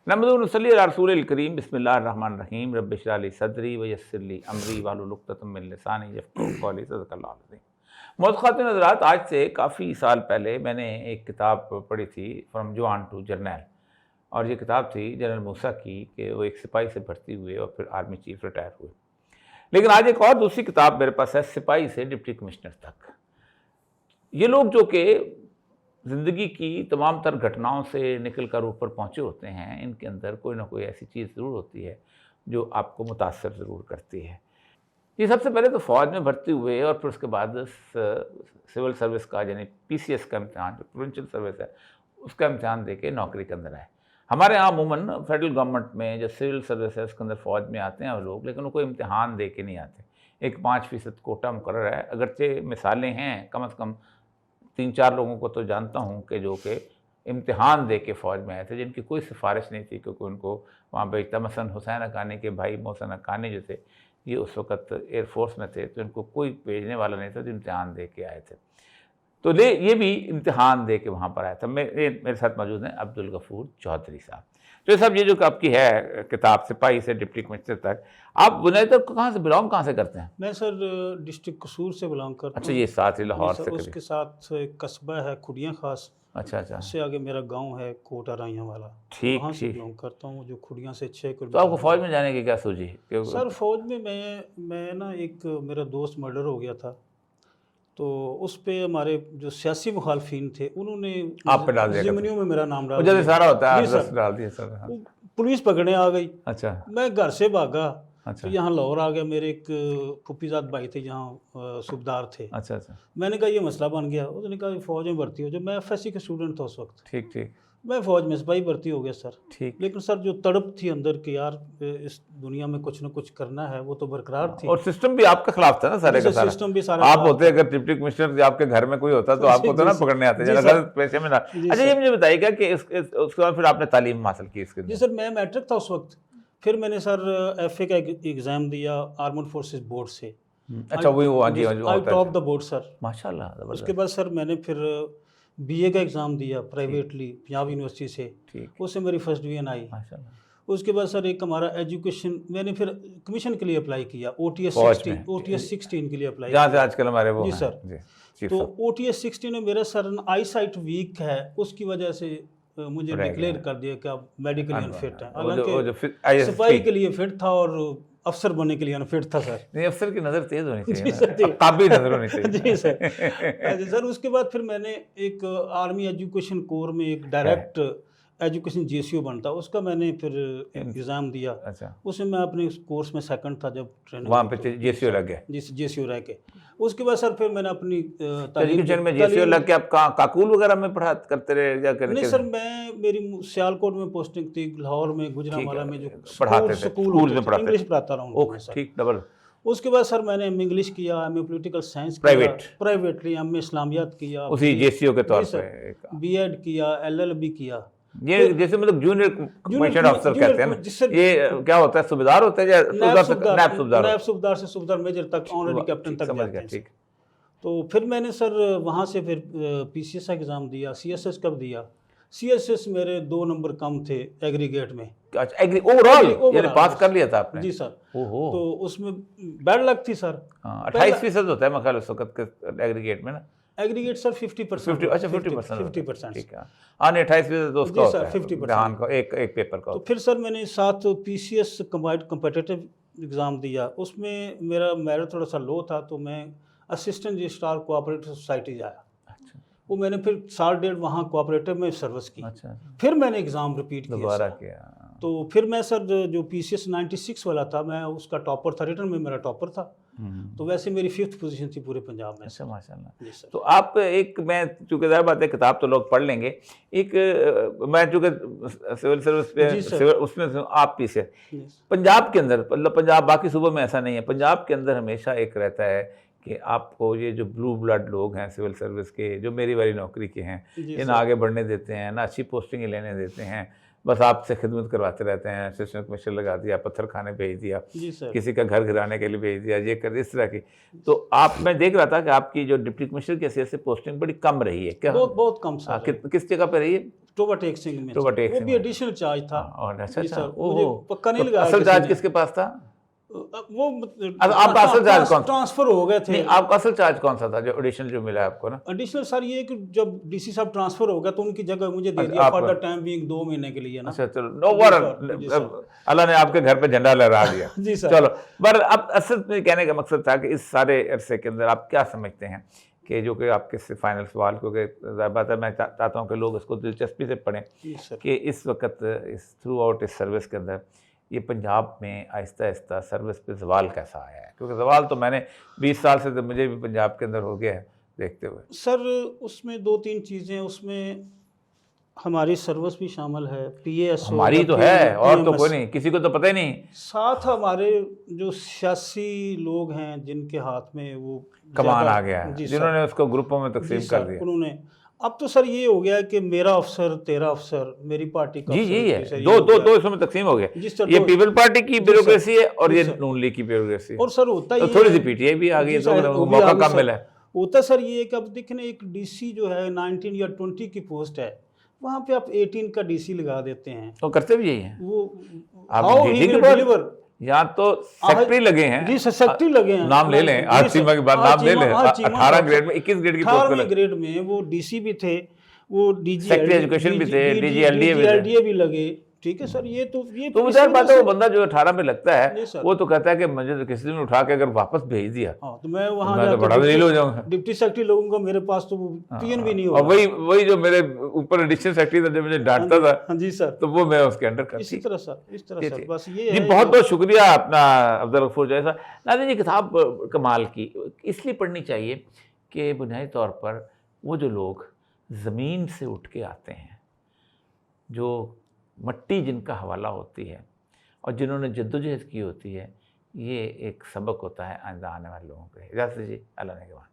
नहमदुहु व नसल्ली अला रसूलिल करीम बिस्मिल्लाहिर्रहमानिर्रहीम रब्बि इश्रह ली सदरी व यस्सिर ली अमरी वाहलुल उक़दतम मिन लिसानी यफ़क़हू क़ौली सदक़ल्लाहुल अज़ीम। मौजूद ख़वातीन हज़रात, आज से काफ़ी साल पहले मैंने एक किताब पढ़ी थी फ्रॉम जवान टू जर्नैल, और ये किताब थी जनरल मूसा की कि वो एक सिपाही से भर्ती हुए और फिर आर्मी चीफ रिटायर हुए। लेकिन आज एक और दूसरी किताब मेरे पास है, सिपाही से डिप्टी कमिश्नर तक। ये लोग जो कि ज़िंदगी की तमाम तर घटनाओं से निकल कर ऊपर पहुँचे होते हैं, इनके अंदर कोई ना कोई ऐसी चीज़ ज़रूर होती है जो आपको मुतासर ज़रूर करती है। ये सबसे पहले तो फ़ौज में भर्ती हुए और फिर उसके बाद सिविल सर्विस का यानी पीसीएस का इम्तिहान, जो प्रोविंशियल सर्विस है, उसका इम्तिहान दे के नौकरी के अंदर आए। हमारे यहाँ अमूमन फेडरल गवर्नमेंट में जो सिविल सर्विस है उसके अंदर फ़ौज में आते हैं वो लोग, लेकिन उनको इम्तिहान दे के नहीं आते। एक 5% कोटा मुकर्रर है, अगरचे मिसालें हैं, कम से कम 3-4 लोगों को तो जानता हूँ कि जो कि इम्तिहान दे के फ़ौज में आए थे, जिनकी कोई सिफारिश नहीं थी क्योंकि उनको वहाँ भेजता। मसलन हुसैन हक्कानी के भाई मोहसिन हक्कानी जो थे, ये उस वक़्त एयरफोर्स में थे, तो इनको कोई भेजने वाला नहीं था, तो इम्तिहान दे के आए थे। तो ये भी इम्तिहान दे के वहाँ पर आया था। मेरे साथ मौजूद हैं अब्दुल गफूर चौधरी साहब। तो साहब, ये जो आपकी है किताब सिपाही से डिप्टी कमिश्नर तक, आप बुनियादी तौर कहाँ से कहाँ से करते हैं? मैं सर डिस्ट्रिक्ट कसूर से बिलोंग करता हूँ। अच्छा, ये साथ ही लाहौर से उसके साथ एक कस्बा है खुड़ियाँ खास। अच्छा अच्छा। उससे आगे मेरा गांव है कोटा राइयाँ वाला। ठीक वहाँ से ठीक। बिलोंग करता हूँ, जो खुड़ियाँ से 6 तो किलोमीटर। आपको फ़ौज में जाने की क्या सूझी? सर फौज में मैं ना, एक मेरा दोस्त मर्डर हो गया था, तो उस पे हमारे जो सियासी मुखालफिन थे उन्होंने आप पे डाल दिया ज़िमनियों में मेरा नाम डाल जैसे दिया। सारा होता है, जी सर। 10 डाल दिया सर। हाँ। वो पुलिस पकड़ने आ गई। अच्छा मैं घर से भागा, अच्छा तो यहाँ लाहौर आ गया। मेरे एक फुफीजाद भाई थे यहाँ सूबेदार थे। अच्छा अच्छा। मैंने कहा ये मसला बन गया। उसने कहा फ़ौज में भर्ती हो जाओ। मैं एफएससी का स्टूडेंट था उस वक्त। ठीक ठीक मैं फ़ौज में सिपाही भर्ती हो गया सर। ठीक। लेकिन सर जो तड़प थी अंदर कि यार इस दुनिया में कुछ ना कुछ करना है, वो तो बरकरार थी। और सिस्टम भी आपके खिलाफ था ना सारे का सारा। सिस्टम भी सारा आप खराब होते अगर डिप्टी कमिश्नर आपके घर में कोई होता तो आपको तो ना पकड़ने आते, जी जरा सर। गलत पेशे में ना। जी अच्छा, ये सर। मुझे बताइएगा कि उसके बाद फिर आपने तालीम हासिल की इसके जी अंदर? सर, मैं मैट्रिक था उस वक्त। फिर मैंने सर एफए का एग्ज़ाम दिया आर्मड फोर्सेस बोर्ड से। अच्छा, वही वो, हाँ जी हाँ जी, वो आई होता है। Top the board sir. माशाल्लाह, उसके ज़बरदस्त। बाद सर मैंने फिर बीए का एग्ज़ाम दिया प्राइवेटली पंजाब यूनिवर्सिटी से। ठीक। उससे मेरी फर्स्ट डिवीजन आई। माशाल्लाह। उसके बाद सर एक हमारा एजुकेशन, मैंने फिर कमीशन के लिए अप्लाई किया। OTS फौज 16 में OTS 16 के लिए अप्लाई जहाँ से किया। आजकल हमारे वो जी हैं। सर। जी चीफ तो साहब। OTS 16 में मेरा सर आई साइट वीक है, उसकी वजह से मुझे रह डिक्लेयर गया। कर दिया कि आप मेडिकली अनफिट हैं। वो जो हालांकि ISP सिपाही के लिए फिट था और अफसर बनने के लिए अनफिट था सर। नहीं, अफसर की नज़र तेज़ होनी जी चाहिए सर, जी। ना, काबिल नज़र होनी चाहिए। जी सर। अच्छा सर, उसके बाद फिर मैंने एक आर्मी एजुकेशन कोर में एक डायरेक्ट एजुकेशन JCO बनता, उसका मैंने फिर एग्ज़ाम दिया। अच्छा, उसमें मैं अपने कोर्स में सेकंड था जब ट्रेनिंग वहाँ पे JCO लग गए। जी JCO रह के। उसके बाद सर फिर मैंने अपनी एजुकेशन में JCO लग के आप कहाँ काकुल वगैरह में पढ़ा करते रहे या नहीं सर, मेरी सियालकोट में पोस्टिंग थी, लाहौर में गुजरांवाला में जो पढ़ाते थे, स्कूल में पढ़ाते, इंग्लिश पढ़ाता रहा हूँ मैं सर। ठीक, डबल। उसके बाद सर मैंने इंग्लिश किया, MA पॉलिटिकल साइंस किया प्राइवेटली, MA इस्लामियात किया उसी JCO के तौर पे, BEd किया, LLB किया। ये जैसे मतलब जूनियर कमीशन अफसर कहते हैं ना, ये क्या होता है, सूबेदार होता है या नायब सूबेदार से सूबेदार मेजर तक, ऑनरी कैप्टन तक जाते हैं। ठीक। तो फिर मैंने सर वहाँ से फिर PCS एग्ज़ाम दिया। CSS कब दिया? CSS मेरे 2 नंबर कम थे एग्रीगेट में। अच्छा, ओवरऑल यानी पास कर लिया था आपने? जी सर। ओहो। तो उसमें बैड लक थी सर। 28% होता है मैं ख्याल उस वक्त के एग्रीगेट में ना। Aggregate sir 50%। अच्छा 50%। ठीक है। 28% तो उसका जी होता सर, है 50% का एक पेपर का। तो फिर सर मैंने साथ PCS कंबाइंड कम्पिटिटिव एग्ज़ाम दिया। उसमें मेरा मेरिट थोड़ा सा लो था, तो मैं असिस्टेंट रजिस्ट्रार कोऑपरेटिव सोसाइटी जाया। अच्छा। वो मैंने फिर 1.5 साल वहाँ कोऑपरेटिव में सर्विस की। अच्छा। फिर मैंने एग्ज़ाम रिपीट दोबारा किया। तो फिर मैं सर जो PCS 96 वाला था, मैं उसका टॉपर था, रिटर्न में मेरा टॉपर था। तो वैसे मेरी 5th पोजीशन थी पूरे पंजाब में। अच्छा, माशाल्लाह। सर। तो आप मैं चूँकि ज़ाहिर बात है किताब तो लोग पढ़ लेंगे, मैं चूँकि सिविल सर्विस पे उसमें आप पीछे पंजाब के अंदर, मतलब पंजाब बाकी सूबों में ऐसा नहीं है, पंजाब के अंदर हमेशा एक रहता है कि आपको ये जो ब्लू ब्लड लोग हैं सिविल सर्विस के, जो मेरी वाली नौकरी के हैं, ये ना आगे बढ़ने देते हैं, ना अच्छी पोस्टिंग लेने देते हैं, बस आपसे खिदमत करवाते रहते हैं। असिस्टेंट कमिश्नर लगा दिया, पत्थर खाने भेज दिया, किसी का घर गिराने के लिए भेज दिया, ये कर इस तरह की। तो मैं देख रहा था कि आपकी जो डिप्टी कमिश्नर की हैसियत से पोस्टिंग बड़ी कम रही है क्या? बहुत कम सर। किस जगह पे रही है? टोबाटेक सिंह में टोबाटेक वो सिंह भी में। एडिशनल चार्ज था। और अच्छा जी अच्छा, सर, मुझे पक्का नहीं तो लगाया असल किसी चार्ज ने। किसके पास था? वो आपका असल चार्ज कौन? ट्रांसफर हो गए थे। नहीं, आपका असल चार्ज कौन सा था जो एडिशनल जो मिला आपको ना? एडिशनल सर ये कि जब डीसी साहब ट्रांसफर हो गया तो उनकी जगह मुझे दे अच्छा, दिया आप- फॉर द टाइम बीइंग 2 महीने के लिए ना। अच्छा चलो, नो जी वर, सर, जी सर। अल्लाह ने आपके घर पे झंडा लहरा दिया। जी सर। चलो, पर अब असल में कहने का मकसद था कि इस सारे अरसे के अंदर आप क्या समझते हैं कि जो कि आपके से फाइनल सवाल, क्योंकि ज़ाहिर बात है मैं चाहता हूँ कि लोग इसको दिलचस्पी से पढ़ें जी सर। कि इस वक्त इस थ्रू आउट इस सर्विस के अंदर ये पंजाब में आहिस्ता आहिस्ता सर्विस पे सवाल कैसा आया है? क्योंकि सवाल तो मैंने 20 साल से तो मुझे भी पंजाब के अंदर हो गया है देखते हुए। सर उसमें 2-3 चीज़ें, उसमें हमारी सर्विस भी शामिल है, पीएएस हमारी तो है और तो कोई नहीं, किसी को तो पता ही नहीं। साथ हमारे जो सियासी लोग हैं जिनके हाथ में वो कमान ज़्यादा- आ गया है, जी सर। जिन्होंने उसको ग्रुपों में जी तकसीम सर, कर दिया। उन्होंने अब तो सर ये हो गया है कि मेरा अफसर तेरा अफसर, मेरी पार्टी का जी अफसर, जी है, सर, ये दो हो दो गया। दो इसमें तकसीम हो गया। जी सर, ये तो- पीपल पार्टी की जी सर, ब्यूरोक्रेसी है और जी ये सर। नून लीग की ब्यूरोक्रेसी है। और सर होता तो ये थोड़ी है- सी पीटीआई भी आ गई जी है, सर, तो वो भी मौका आ गई कम सर। मिला है। होता सर ये है कि अब देखने एक डीसी जो है 19 या 20 की पोस्ट है, वहाँ पे आप 18 का डीसी लगा देते हैं। तो करते भी यही है। वो आप हाउ DG ही के विल बाद डिलीवर। यहाँ तो सेक्रेटरी लगे हैं। जी सर, सेक्रेटरी लगे हैं। नाम ले लें, जी आर सर, चीमा के बाद आर नाम ले चीमा- लें। आर चीमा 18 साहब- ग्रेड में 21 ग्रेड की पोस्ट 18वीं पे ग्रेड में वो डीसी भी थे, वो डीजी सेक्रेटरी एजुकेशन भी थे, DG LDA भी थे। LDA भी लगे। ठीक है सर, ये तो इसी मुझे बात वजह है, वो से- बंदा जो 18 में लगता जी है सर। वो तो कहता है कि मुझे तो किसी ने उठा के अगर वापस भेज दिया हाँ, तो मैं वहाँ मैं तो जाके बड़ा दलील हो जाऊंगा। डिप्टी सेक्रेटरी लोगों मेरे पास तो वो पीएन भी नहीं और होगा। वही जो मेरे ऊपर एडिशनल सेक्रेटरी था जो मुझे डांटता था, हाँ जी सर, तो वो मैं उसके अंडर कर इसी तरह सर, इस तरह जी, सर, जी। बस ये जी है। बहुत बहुत शुक्रिया अपना अफजल गफूर जैसा। नाज़रीन, ये किताब कमाल की इसलिए पढ़नी चाहिए कि बुनियादी तौर पर वो जो लोग ज़मीन से उठ के आते हैं, जो मट्टी जिनका हवाला होती है और जिन्होंने जद्दोजहद की होती है, ये एक सबक होता है आने वाले लोगों के। इजाज़त दीजिए, अल्लाह ने के बाद।